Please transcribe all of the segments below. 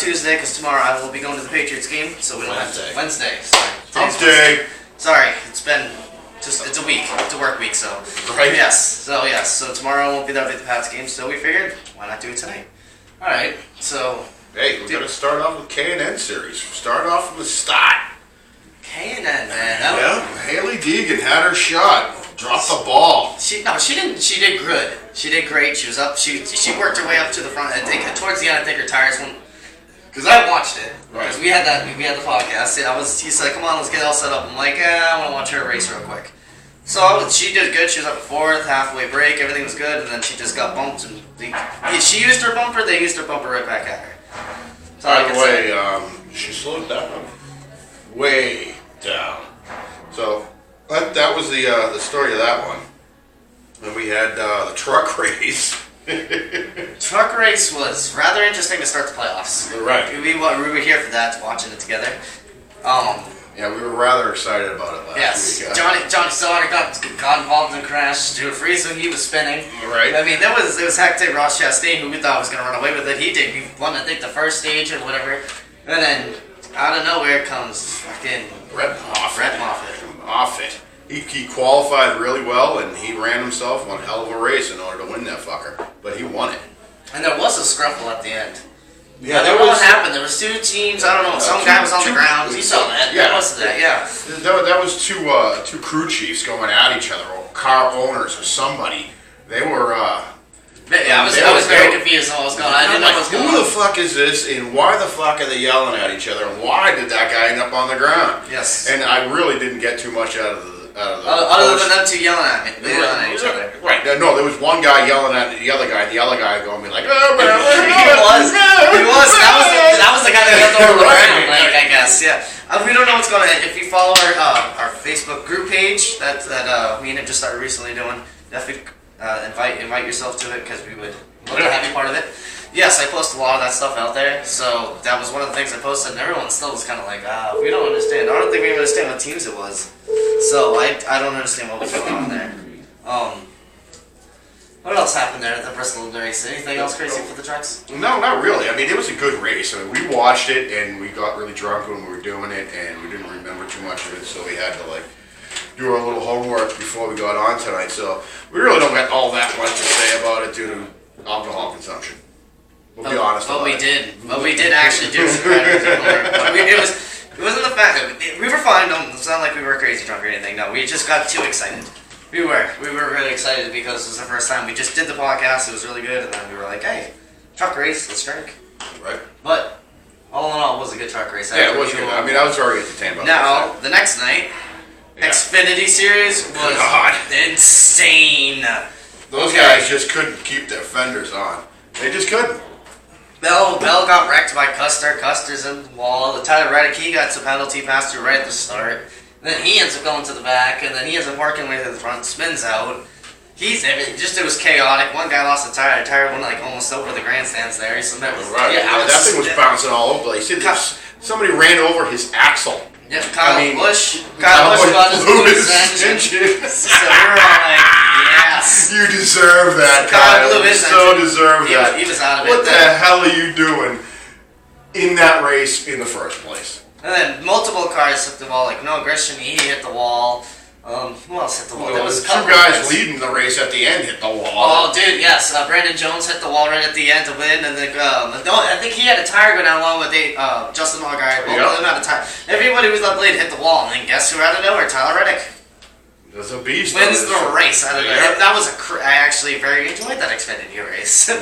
Tuesday because tomorrow I will be going to the Patriots game, so we don't have to. Wednesday. Hump day. Sorry, it's a week. It's a work week, so. Right. Yes. So tomorrow I won't be there with the Pats game, so we figured, why not do it tonight? Alright, so. Hey, we're going to start off with K&N series. Start off from the start. K&N, man. Haley Deegan had her shot. Dropped the ball. She didn't. She did good. She did great. She was up. She worked her way up to the front. I think towards the end, I think her tires went. Because I watched it. Right. Because we had the podcast. He said, "Come on, let's get all set up." I'm like, I want to watch her race real quick. So she did good. She was up fourth, halfway break. Everything was good, and then she just got bumped. And she used her bumper. They used her bumper right back at her. By the way, she slowed down. Way down. So. That was the story of that one. And we had the truck race. Truck race was rather interesting to start the playoffs. Right. We were here for that, watching it together. Yeah, we were rather excited about it last week. Johnny Sauter got involved in a crash. Stuart Friesen, he was spinning. Right. I mean, it was hectic. Ross Chastain, who we thought was going to run away with it, he did. He won, I think, the first stage or whatever. And then, out of nowhere comes fucking Brett Moffitt. He qualified really well, and he ran himself one hell of a race in order to win that fucker. But he won it. And there was a scruffle at the end. Yeah, there was what happened. There was two teams. I don't know. Some guy was on the ground. You saw that. Yeah, most of that. Yeah. That was two crew chiefs going at each other, or car owners, or somebody. They were. Yeah, I was very confused on what was going on. I didn't know what was going on. Who the fuck is this, and why the fuck are they yelling at each other, and why did that guy end up on the ground? Yes. And I really didn't get too much out of the other than them two yelling at each other. Right. No, there was one guy yelling at the other guy, and the other guy going like, oh, he was. That was the guy that got thrown around, I guess. Yeah. We don't know what's going on. If you follow our Facebook group page that me and him just started recently doing, definitely invite yourself to it because we would love to have you part of it. Yes, I post a lot of that stuff out there, so that was one of the things I posted, and everyone still was kind of like, we don't understand. I don't think we understand what teams it was. So I don't understand what was going on there. What else happened there at the Bristol race? Anything else crazy for the trucks? No, not really. I mean, it was a good race. I mean, we watched it, and we got really drunk when we were doing it, and we didn't remember too much of it, so we had to, do our little homework before we got on tonight. So we really don't got all that much to say about it due to alcohol consumption. We'll be honest about it. But we did actually do some homework. It wasn't the fact that we were fine. It's not like we were crazy drunk or anything. No, we just got too excited. We were really excited because it was the first time we just did the podcast. It was really good, and then we were like, "Hey, truck race, let's drink." Right. But all in all, it was a good truck race. Yeah, it was good. I mean, I was very entertained by Now, the next night, Xfinity Series was insane. Those guys just couldn't keep their fenders on. They just couldn't. Bell got wrecked by Custer. Custer's in the wall. Tyler Reddick, he got some penalty pass through right at the start. And then he ends up going to the back, and then he ends up working way to the front, spins out. It was chaotic. One guy lost a tire. The tire went almost over the grandstands there. So that was that thing was bouncing all over the place. Somebody ran over his axle. Yeah, Kyle Busch got his Lewis engine. So we were all like, yes. You deserve that, Kyle. You so deserve that. He was out of it. What the hell are you doing in that race in the first place? And then multiple cars hit the wall. Grisham, he hit the wall. Who else hit the wall? There was two guys leading the race at the end hit the wall. Oh, dude, yes. Brandon Jones hit the wall right at the end to win, and then I think he had a tire go down along with Justin Allgaier. Both of them had a tire. Everybody who was left lead hit the wall, and then guess who out of nowhere? Tyler Reddick. That's a beast. Wins the race. That was I actually very enjoyed that Xfinity race. It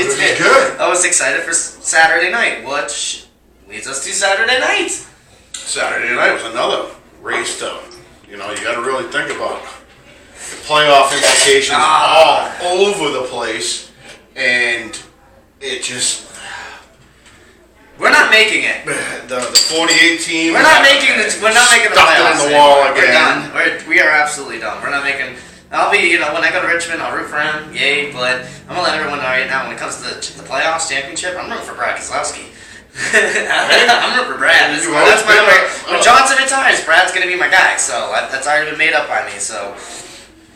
was good. I was excited for Saturday night, which leads us to Saturday night. Saturday night was another race to, you got to really think about the playoff implications all over the place, and it just... We're not making it. The 48 team. We're not making the playoffs. On the wall again. We're done. We are absolutely done. We're not making. I'll be, when I go to Richmond, I'll root for him. Yay! But I'm gonna let everyone know right now when it comes to the playoffs championship, I'm rooting for Brad Keselowski. I'm rooting for Brad. That's my when Johnson retires, Brad's gonna be my guy. So that's already been made up by me. So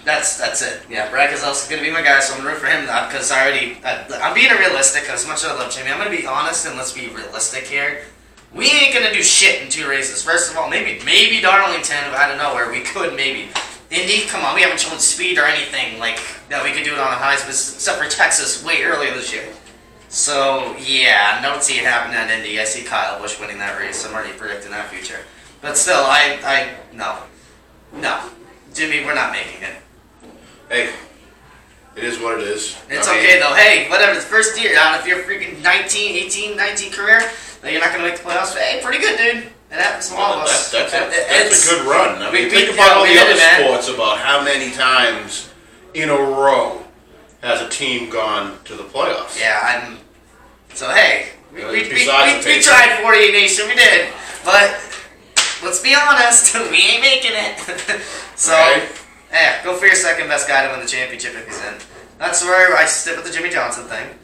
That's it. Yeah, Brad Keselowski's gonna be my guy, so I'm gonna root for him. Because I'm being realistic. As much as I love Jimmy, I'm gonna be honest and let's be realistic here. We ain't gonna do shit in 2 races. First of all, maybe Darlington out of nowhere. We could maybe. Indy, come on, we haven't shown speed or anything like that. We could do it on the highs, except for Texas way earlier this year. So yeah, I don't see it happening at Indy. I see Kyle Busch winning that race. I'm already predicting that future. But still, no, Jimmy, we're not making it. Hey, it is what it is. It's okay though. Hey, whatever. The first year out, if you're freaking 18 career, then you're not gonna make the playoffs. Hey, pretty good, dude. It happens to all of us. That's a good run. I mean, think about all the other sports, about how many times in a row has a team gone to the playoffs. Yeah, So hey, we tried 48 Nation, we did, but let's be honest, we ain't making it. So, yeah, go for your second best guy to win the championship if he's in. That's where I stick with the Jimmy Johnson thing.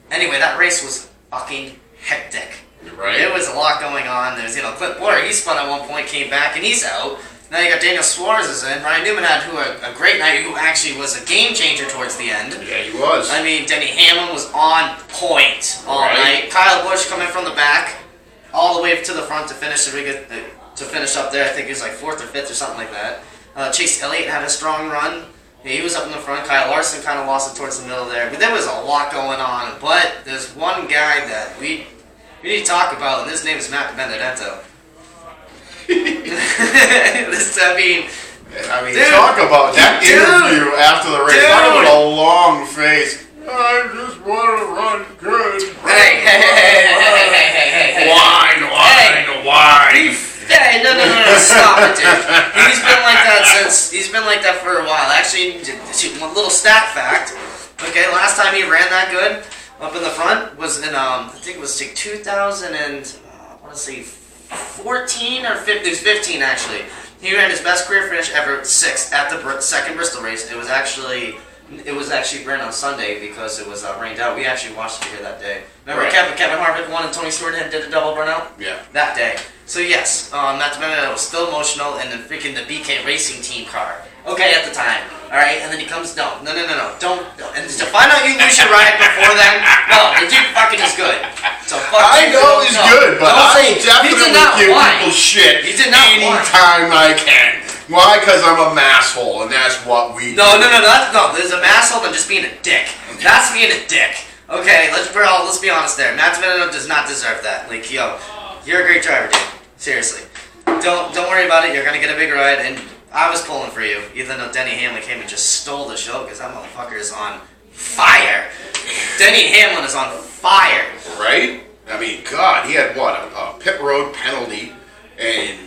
Anyway, that race was fucking hectic. Right. There was a lot going on. There's, Clint Boyer, he spun at one point, came back, and he's out. Now you got Daniel Suarez is in. Ryan Newman had a great night, who actually was a game changer towards the end. Yeah, he was. I mean, Denny Hamlin was on point all night. Kyle Busch coming from the back all the way to the front to finish up there. I think he was like 4th or 5th or something like that. Chase Elliott had a strong run. He was up in the front. Kyle Larson kind of lost it towards the middle there. But there was a lot going on. But there's one guy that we need to talk about, and his name is Matt Benedetto. Dude, talk about that interview after the race. Talk about a long face. I just want to run good. Hey. Wine. Hey, no, stop it, dude. He's been like that for a while. Actually, one little stat fact. Okay, last time he ran that good up in the front was in I think it was like 2000 and I want to say 14 or 15. It was 15 actually. He ran his best career finish ever, 6th at the second Bristol race. It was actually ran on Sunday because it was rained out. We actually watched it here that day. Remember Kevin Harvick won and Tony Stewart did a double burnout? Yeah. That day. So yes, Matt Benedetto was still emotional in the BK Racing team car. Okay, at the time. Alright, and then he comes, no. Don't. And to find out you lose your ride before then, no, the dude fucking is good. So I know he's good, but I will definitely give people shit anytime I can. Why? Because I'm a masshole, and that's what we do. No, there's a masshole than just being a dick. That's being a dick. Okay, let's be honest there. Matt Benedetto does not deserve that. Like, yo, you're a great driver, dude. Seriously. Don't worry about it, you're gonna get a big ride, and I was pulling for you, even though Denny Hamlin came and just stole the show, because that motherfucker is on fire. Denny Hamlin is on fire. Right? I mean, God, he had what? A pit road penalty and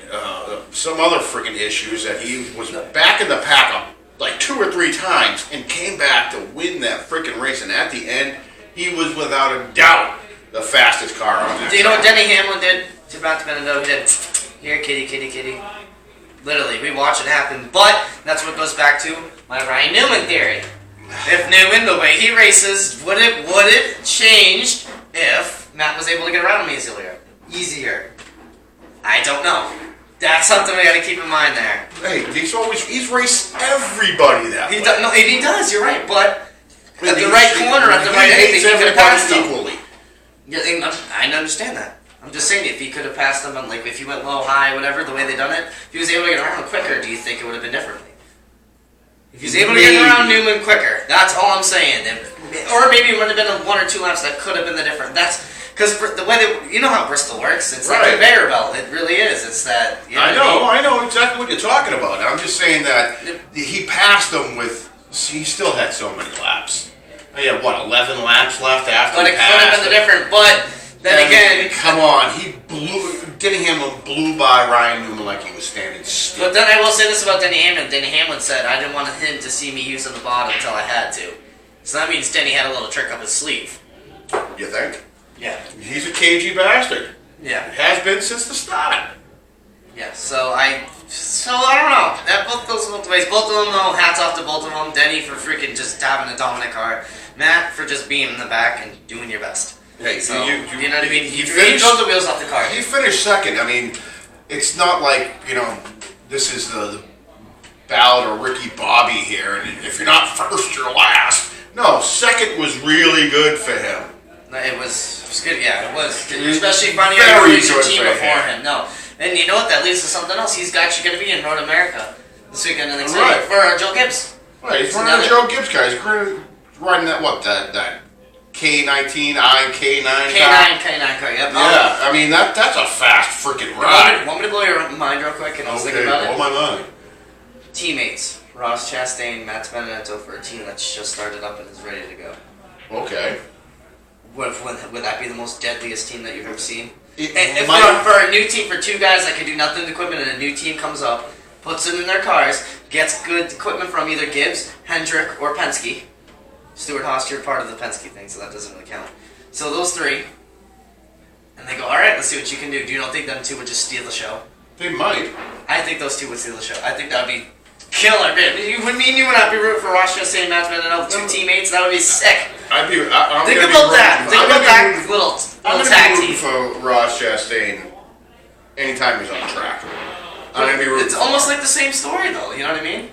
some other freaking issues that he was back in the pack like 2 or 3 times and came back to win that freaking race. And at the end, he was without a doubt the fastest car on that. Do you know what Denny Hamlin did to Matt Benedetto? He did, here, kitty. Literally, we watch it happen. But that's what goes back to my Ryan Newman theory. If Newman, the way he races, would it change if Matt was able to get around him easier? I don't know. That's something we got to keep in mind there. Hey, he's raced everybody that way. He does. You're right, but at the right corner, at the right anything, he could have passed him equally. Yeah, I understand that. I'm just saying, if he could have passed them, and like if he went low, high, whatever, the way they done it, if he was able to get around quicker, do you think it would have been differently? If he's able to get around Newman quicker, that's all I'm saying. Or maybe it would have been 1 or 2 laps that could have been the difference. That's because the way you know how Bristol works. It's like a conveyor belt. It really is. It's that. I know exactly what you're talking about. I'm just saying that he passed them with. He still had so many laps. He had 11 laps left after. But it could have been the different. But then again, come on, Denny Hamlin blew by Ryan Newman like he was standing still. But then I will say this about Denny Hamlin. Denny Hamlin said, "I didn't want him to see me using the bottom until I had to." So that means Denny had a little trick up his sleeve. You think? Yeah. He's a cagey bastard. Yeah. Has been since the start. Yeah. So I don't know. That both goes both ways. Both of them, though. Hats off to both of them. Denny for freaking just having a dominant car. Matt for just being in the back and doing your best. Hey, so, you know what I mean? He drove the wheels off the car. He finished second. I mean, it's not like, this is Ballard or Ricky Bobby here, and if you're not first, you're last. No, second was really good for him. It was good, yeah, it was. Especially finding out you your team before him. No. And you know what, that leads to something else. He's actually going to be in Road America this weekend and excited for Joe Gibbs. Right, he's running the Joe Gibbs guy. He's riding that, that K19, K9 car, yep. Yeah, I mean, that's a fast freaking ride. Want me to blow your mind real quick? And I was thinking about it. Blow my mind. Teammates. Ross Chastain, Matt Benedetto for a team that's just started up and is ready to go. Okay. Would that be the most deadliest team that you've ever seen? For a new team, for two guys that can do nothing with equipment, and a new team comes up, puts them in their cars, gets good equipment from either Gibbs, Hendrick, or Penske. Stewart Haas, you're part of the Penske thing, so that doesn't really count. So those three, and they go, all right, let's see what you can do. Do you don't think them two would just steal the show? They might. I think those two would steal the show. I think that would be killer. You would not be rooting for Ross Chastain and Matt Benedetto, two teammates. That would be sick. Think about that. Think about that little tag team. For Ross Chastain anytime he's on the track. I'm gonna be rooting. It's almost like the same story, though. You know what I mean?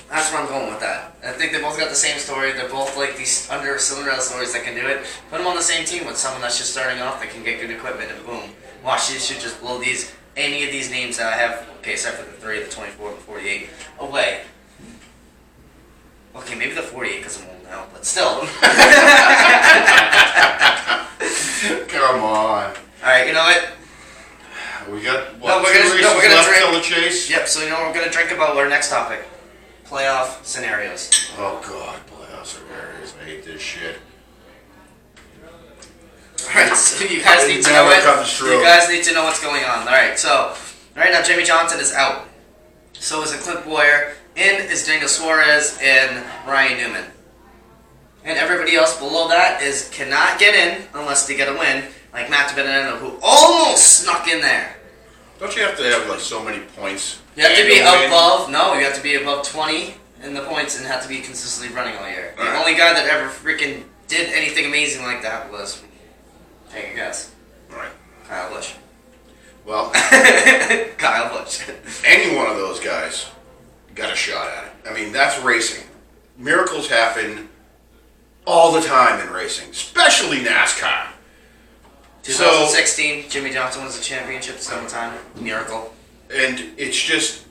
That's where I'm going with that. I think they both got the same story. They're both like these under Cinderella stories that can do it. Put them on the same team with someone that's just starting off that can get good equipment, and boom, watch these should just blow any of these names that I have. Okay, except for the 3, the 24, the 48 away. Okay, maybe the 48 because I'm old now, but still. Come on. All right, you know what? We got what? We're gonna drink. Till the chase. Yep. So you know what we're gonna drink about our next topic. Playoff scenarios. Oh God, playoff scenarios. I hate this shit. Alright, so you guys need to know it. You guys need to know what's going on. Alright, so right now Jimmy Johnson is out. So is Clint Boyer. In is Daniel Suarez and Ryan Newman. And everybody else below that cannot get in unless they get a win, like Matt Benedetto, who almost snuck in there. Don't you have to have like so many points? You have to be above. No, you have to be above 20 in the points and have to be consistently running all year. The only guy that ever freaking did anything amazing like that was, take a guess. Right. Kyle Busch. Well, Kyle Busch. Any one of those guys got a shot at it. I mean, that's racing. Miracles happen all the time in racing, especially NASCAR. 2016, Jimmy Johnson wins the championship the second time. Miracle. And it's just,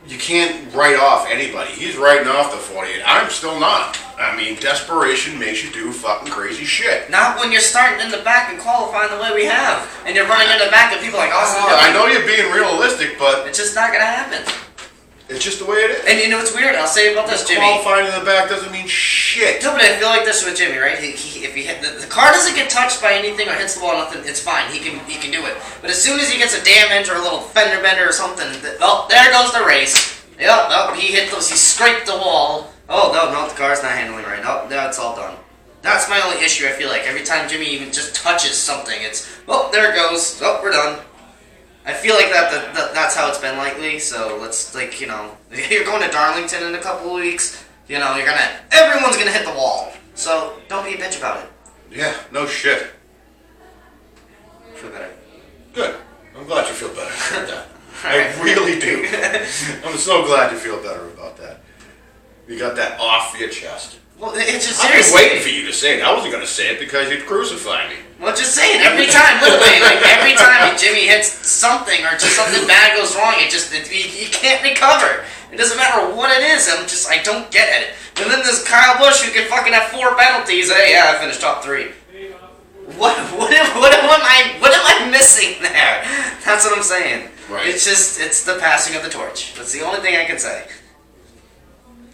you can't write off anybody. He's writing off the 48. I'm still not. I mean, desperation makes you do fucking crazy shit. Not when you're starting in the back and qualifying the way we have. And you're running in the back and people are like, oh, I know you're being realistic, but it's just not going to happen. It's just the way it is. And you know what's weird? I'll say about this, Jimmy. Qualifying in the back doesn't mean shit. No, but I feel like this with Jimmy, right? If he hit the car doesn't get touched by anything or hits the wall, nothing, it's fine. He can do it. But as soon as he gets a damage or a little fender bender or something, oh, there goes the race. Yep, oh, he hit those. He scraped the wall. Oh no, the car's not handling right. Oh, no, it's all done. That's my only issue. I feel like every time Jimmy even just touches something, it's there it goes. Oh, we're done. I feel like that's how it's been lately. So let's you're going to Darlington in a couple of weeks. Everyone's gonna hit the wall. So don't be a bitch about it. Yeah, no shit. Feel better. Good. I'm glad you feel better about that. I really do. I'm so glad you feel better about that. You got that off your chest. Well, it's just I've been waiting for you to say it. I wasn't going to say it because you'd crucify me. Well, just say it every time, literally. Like every time Jimmy hits something or just something bad goes wrong, he can't recover. It doesn't matter what it is. I don't get it. And then there's Kyle Busch who can fucking have 4 penalties. Hey, yeah, I finished top 3. What am I missing there? That's what I'm saying. Right. It's the passing of the torch. That's the only thing I can say.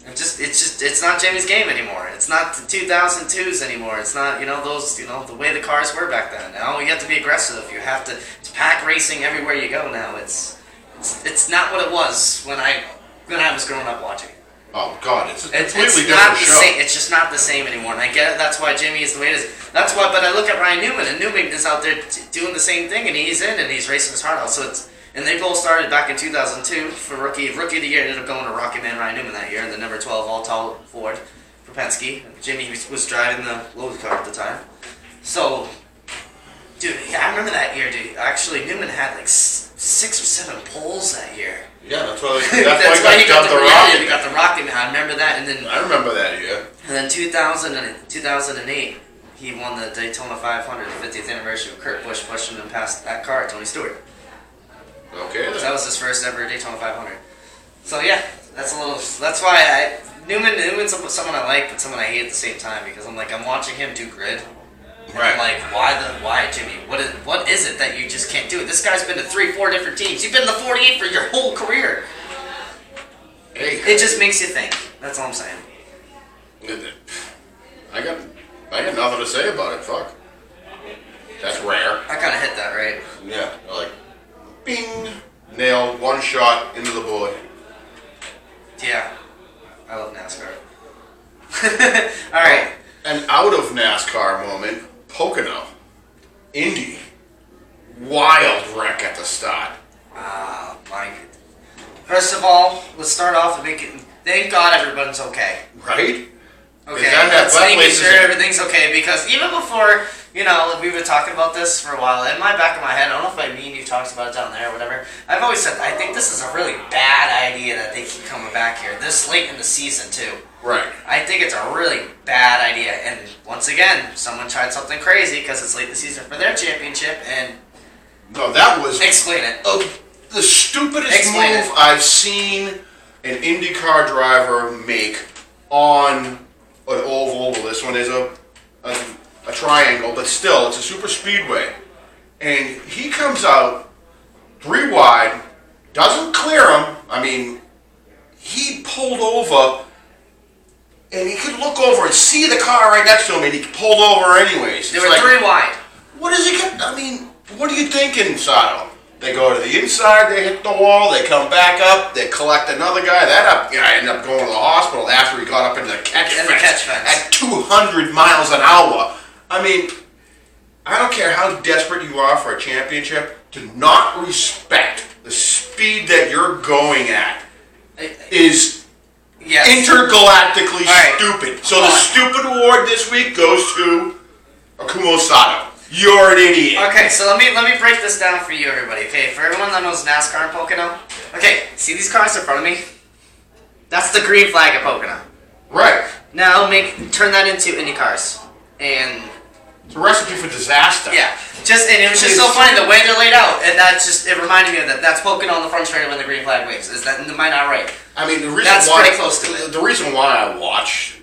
It's not Jimmy's game anymore. It's not the 2002s anymore. It's not, the way the cars were back then. Now you have to be aggressive. You have to, it's pack racing everywhere you go now. It's not what it was when I was growing up watching. Oh God, it's a completely different show. It's just not the same anymore. And I get it. That's why Jimmy is the way it is. That's why. But I look at Ryan Newman, and Newman is out there doing the same thing, and he's in, and he's racing his heart out. So and they both started back in 2002 for rookie of the year. Ended up going to Rocky Man Ryan Newman that year, and the number 12 all-tall Ford for Penske. Jimmy was driving the Lowe's car at the time. So, dude, yeah, I remember that year, dude. Actually, Newman had like 6 or 7 poles that year. Yeah, that's why he got the rocket. He got the rocket. I remember that, and then I remember that, yeah. And then 2008, he won the Daytona 500, the 50th anniversary of Kurt Busch pushing him past that car, Tony Stewart. Okay. So that was his first ever Daytona 500. So yeah, that's why Newman's someone I like, but someone I hate at the same time, because I'm watching him do grid. Right. I'm like, why, Jimmy? What is it that you just can't do? This guy's been to 3-4 different teams. You've been to 48 for your whole career. Hey. It just makes you think. That's all I'm saying. I got nothing to say about it. Fuck. That's rare. I kind of hit that, right? Yeah. Like, bing, nailed, one shot into the board. Yeah. I love NASCAR. All right. An out of NASCAR moment. Pocono. Indy. Wild wreck at the start. Ah, my goodness. First of all, let's start off and make it. Thank God everyone's okay. Right? Okay, let's make sure everything's okay, because even before, we were talking about this for a while, in my back of my head, I don't know if me and you talked about it down there or whatever, I've always said, I think this is a really bad idea that they keep coming back here, this late in the season too. Right. I think it's a really bad idea, and once again, someone tried something crazy because it's late in the season for their championship, and... No, that was... Explain it. The stupidest move I've seen an IndyCar driver make on an oval. Well, this one is a triangle, but still, it's a super speedway. And he comes out 3 wide, doesn't clear him. I mean, he pulled over, and he could look over and see the car right next to him, and he pulled over anyways. They were 3 wide. What is he? I mean, what are you thinking, Sato? They go to the inside, they hit the wall, they come back up, they collect another guy. I ended up going to the hospital after he got up into the catch fence at 200 miles an hour. I mean, I don't care how desperate you are for a championship, to not respect the speed that you're going at is intergalactically stupid. So the stupid award this week goes to Akumo Sato. You're an idiot. Okay, so let me break this down for you, everybody. Okay, for everyone that knows NASCAR and Pocono. Okay, see these cars in front of me? That's the green flag of Pocono. Right. Now turn that into Indy cars, and it's a recipe for disaster. Yeah, and it was just so funny the way they're laid out, and it reminded me of that. That's Pocono on the front straight when the green flag waves. Am I not right? I mean, that's pretty close to it. The reason why I watch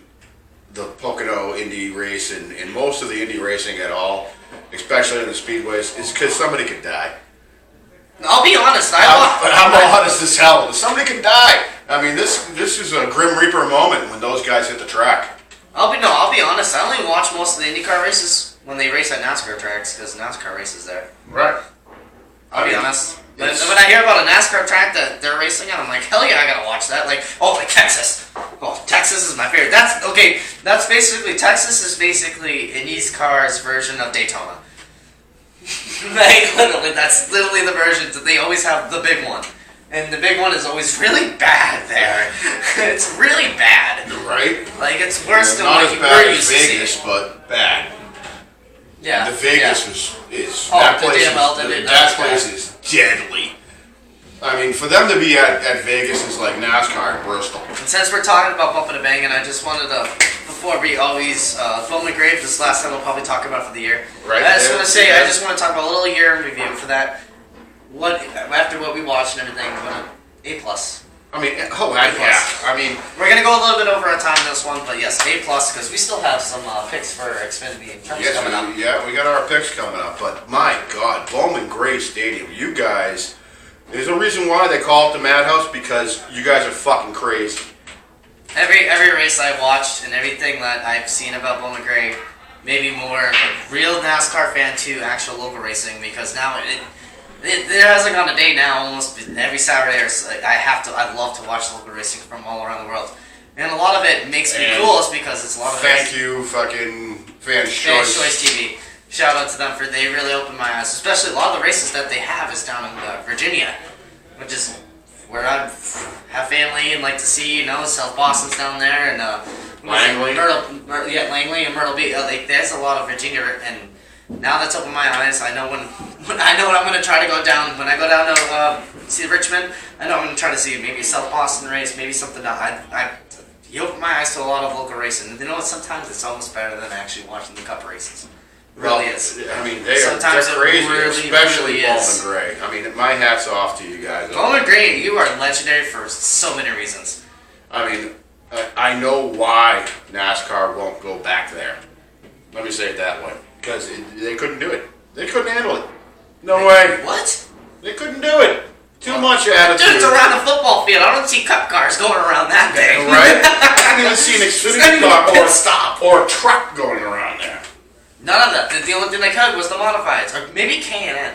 the Pocono Indy race and most of the Indy racing at all, especially in the speedways, is because somebody could die. I'll be honest. I'm honest as hell. Somebody could die. I mean, this is a Grim Reaper moment when those guys hit the track. I'll be honest. I only watch most of the IndyCar races when they race at NASCAR tracks, because NASCAR races there. Right. I'll be honest. But when I hear about a NASCAR track that they're racing on, I'm like, hell yeah, I gotta watch that. Like Texas. Oh, Texas is my favorite. Texas is basically Indy's car's version of Daytona. That's literally the version that they always have, the big one. And the big one is always really bad there. It's really bad. Right? Like, it's worse than not what as bad we're as used to Vegas, seeing. but bad. Yeah. The Vegas is oh, that the place is deadly. I mean, for them to be at Vegas is like NASCAR at Bristol. And since we're talking about bumping and banging, I just wanted to, before we always, Phil McGrave, this last time we'll probably talk about for the year. Right. I just want to say, I just want to talk about a little year in review for that. After what we watched and everything, A+. I mean, yeah. I mean, we're gonna go a little bit over our time in this one, but yes, A+, because we still have some picks for Xfinity and Trucks coming up. Yeah, we got our picks coming up, but my God, Bowman Gray Stadium, you guys, there's a reason why they call it the Madhouse, because you guys are fucking crazy. Every race I watched and everything that I've seen about Bowman Gray, maybe more a real NASCAR fan to actual local racing, because now there hasn't gone a day now. Almost every Saturday, I love to watch local racing from all around the world, and a lot of it makes me cool. Is because it's a lot of thank you, fucking Fans Choice TV. Shout out to them they really opened my eyes. Especially a lot of the races that they have is down in Virginia, which is where I have family and like to see. South Boston's down there, and Langley. Langley and Myrtle Beach. There's a lot of Virginia and Now that's opened my eyes. I know when I know what I'm gonna try to go down. When I go down to see Richmond, I know I'm gonna try to see maybe a South Boston race, maybe something that you open my eyes to a lot of local racing. And you know what? Sometimes it's almost better than actually watching the Cup races. It really is. I mean, they're crazy, especially Bowman Gray. I mean, my hat's off to you guys. Bowman Gray, you are legendary for so many reasons. I mean, I know why NASCAR won't go back there. Let me say it that way. Because they couldn't do it. They couldn't handle it. No way. What? They couldn't do it. Too much attitude. Dude, it's around a football field. I don't see Cup cars going around that thing. Right? I didn't even see an Xfinity car or a truck going around there. None of that. The only thing they could was the modifieds. Or maybe K&N.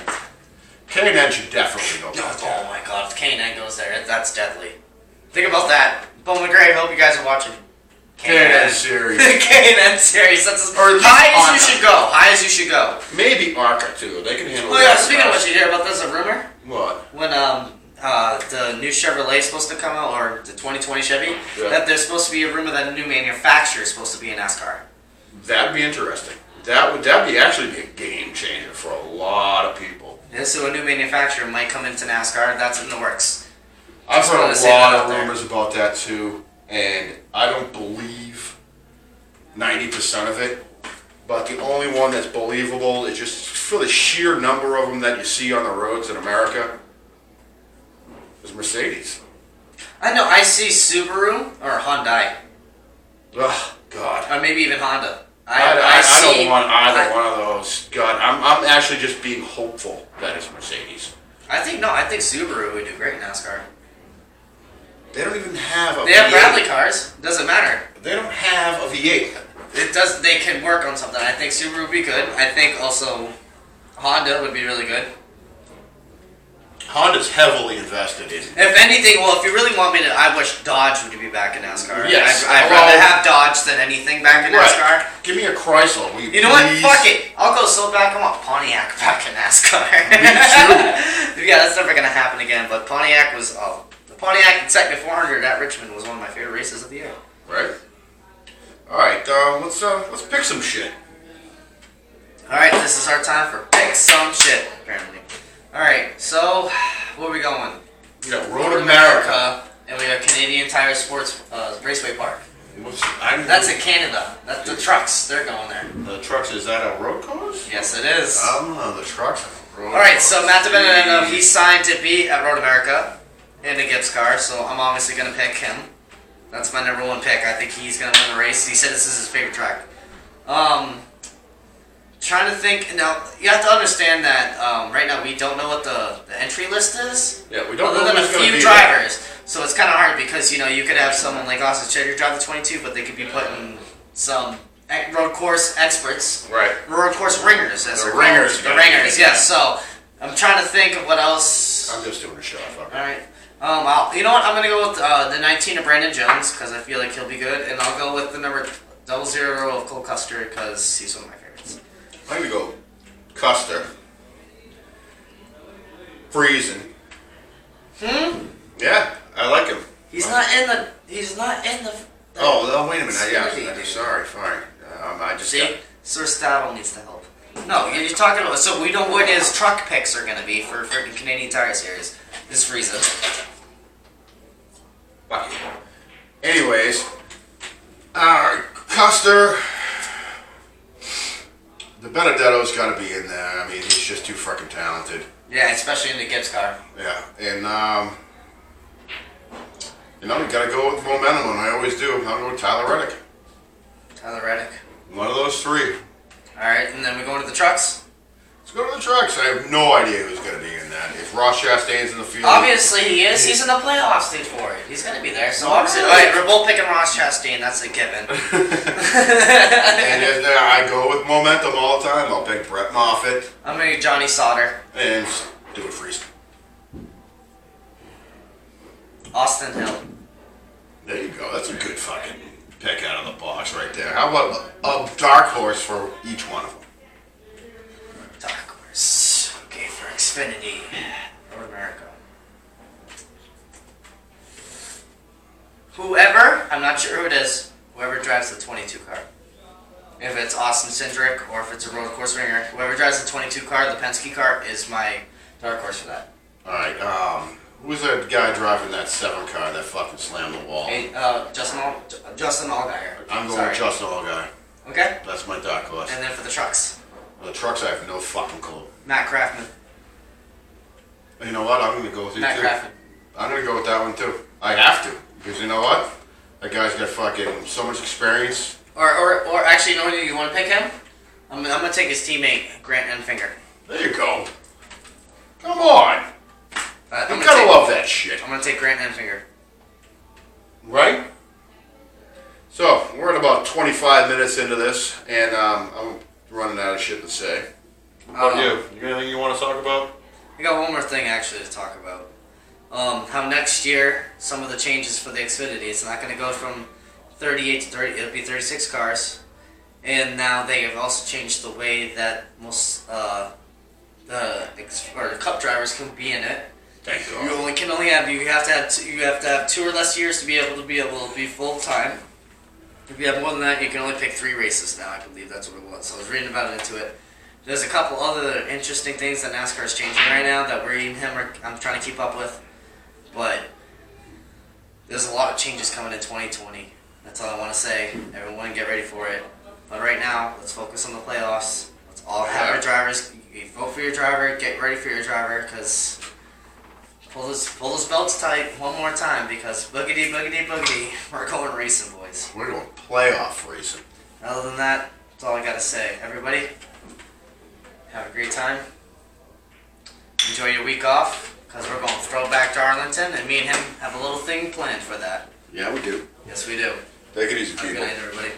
K&N should definitely go back there. Oh my god, if K&N goes there, that's deadly. Think about that. Bowman Gray, hope you guys are watching. K&N series. K&N series. That's as high as you should go. High as you should go. Maybe ARCA too. They can handle. Oh yeah, speaking of which, you hear about this? A rumor? What? When the new Chevrolet is supposed to come out, or the 2020 Chevy, that there's supposed to be a rumor that a new manufacturer is supposed to be in NASCAR. That'd be interesting. That would actually be a game changer for a lot of people. Yeah, so a new manufacturer might come into NASCAR. That's in the works. I've heard a lot of rumors about that too, and I don't believe 90% of it. But the only one that's believable is just for the sheer number of them that you see on the roads in America is Mercedes. I know. I see Subaru or Hyundai. Ugh, God. Or maybe even Honda. I don't want either one of those. God, I'm actually just being hopeful that it's Mercedes. I think Subaru would do great in NASCAR. They don't even have a V8. They have Bradley cars. Doesn't matter. They don't have a V8. It does. They can work on something. I think Subaru would be good. I think also Honda would be really good. Honda's heavily invested in. If anything, well, if you really want me to, I wish Dodge would be back in NASCAR. Yes. I'd rather have Dodge than anything back in NASCAR. Give me a Chrysler, will you know what? Fuck it. I'll go so back. I want Pontiac back in NASCAR. Me too. Yeah, that's never gonna happen again. But Pontiac was the Pontiac Sector 400 at Richmond was one of my favorite races of the year. Right. All right. Let's pick some shit. All right. This is our time for pick some shit. Apparently. All right. So where are we going? We got Road America. And we got Canadian Tire Sports Raceway Park. That's in Canada. That's the trucks. They're going there. The trucks, is that a road course? Yes, it is. The trucks. Alright, so Matt DeBenedetto, he signed to be at Road America in a Gibbs car, so I'm obviously going to pick him. That's my number one pick. I think he's going to win the race. He said this is his favorite track. Trying to think. Now, you have to understand that right now we don't know what the entry list is. Yeah, we don't know other than a who's gonna few be drivers. There. So it's kind of hard because, you could have someone like Austin Cheddar drive the 22, but they could be putting some road course experts. Right. Road course ringers. As the ringers. The ringers, yes. So I'm trying to think of what else. I'm just doing a show. Alright. You know what? I'm going to go with the 19 of Brandon Jones because I feel like he'll be good. And I'll go with the number 00 of Cole Custer because he's one of my favorites. I'm going to go Custer. Friesen. Yeah, I like him. He's not in the. Oh, wait a minute. Yeah, sorry, fine. I just see. Sir Stadl needs to help. No, you're talking about. So we know what his truck picks are going to be for freaking Canadian Tire Series. This Friesen. Anyways, Custer. The Benedetto's got to be in there. I mean, he's just too freaking talented. Yeah, especially in the Gibbs car. Yeah, and you got to go with momentum, and I always do. I'm going with Tyler Reddick. Tyler Reddick. One of those three. All right, and then we go into the trucks. Let's go to the trucks. I have no idea who's going to be in that. If Ross Chastain's in the field, obviously he is. He's in the playoff stage for it. He's going to be there. So obviously, all right, we're both picking Ross Chastain. That's a given. And if I go with momentum all the time, I'll pick Brett Moffitt. I'm going to Johnny Sauter. And do it Friesen. Austin Hill. There you go. That's a good fucking pick out of the box right there. How about a dark horse for each one of them? Dark horse. Okay, for Xfinity. North America. Whoever, I'm not sure who it is, whoever drives the 22 car. if it's Austin Cindric or if it's a road course ringer. Whoever drives the 22 car, the Penske car, is my dark horse for that. Alright, who's that guy driving that 7 car that fucking slammed the wall? Hey, Justin Allgaier. I'm going with Justin Allgaier. Okay. That's my dark horse. And then for the trucks, For the trucks, I have no fucking clue. Matt Craftman. You know what? I'm going to go with you Matt too. Craftman. I'm going to go with that one too. I have to. Because you know what? That guy's got fucking so much experience. Or actually, you know what? You want to pick him? I'm going to take his teammate, Grant Enfinger. There you go. Come on. I'm You gotta love that shit. I'm going to take Grant Enfinger. Right? So, we're at about 25 minutes into this, and I'm running out of shit to say. How about you? You got anything you want to talk about? I got one more thing actually to talk about. How next year, some of the changes for the Xfinity, it's not going to go from 38 to 30, it'll be 36 cars. And now they have also changed the way that most the Cup drivers can be in it. Thank God. You have to have 2 or less years to be able to be full time. If you have more than that, you can only pick 3 races now. I believe that's what it was. So I was reading about it into it. There's a couple other interesting things that NASCAR is changing right now that I'm trying to keep up with. But there's a lot of changes coming in 2020. That's all I want to say. Everyone get ready for it. But right now, let's focus on the playoffs. Let's all have our drivers. You vote for your driver. Get ready for your driver because pull those belts tight one more time because boogity, boogity, boogity. We're going racing, boys. We're going playoff racing. Other than that, that's all I got to say. Everybody, have a great time. Enjoy your week off. Because we're going to throw back to Arlington, and me and him have a little thing planned for that. Yeah, we do. Yes, we do. Take it easy, Have a people. good night, everybody.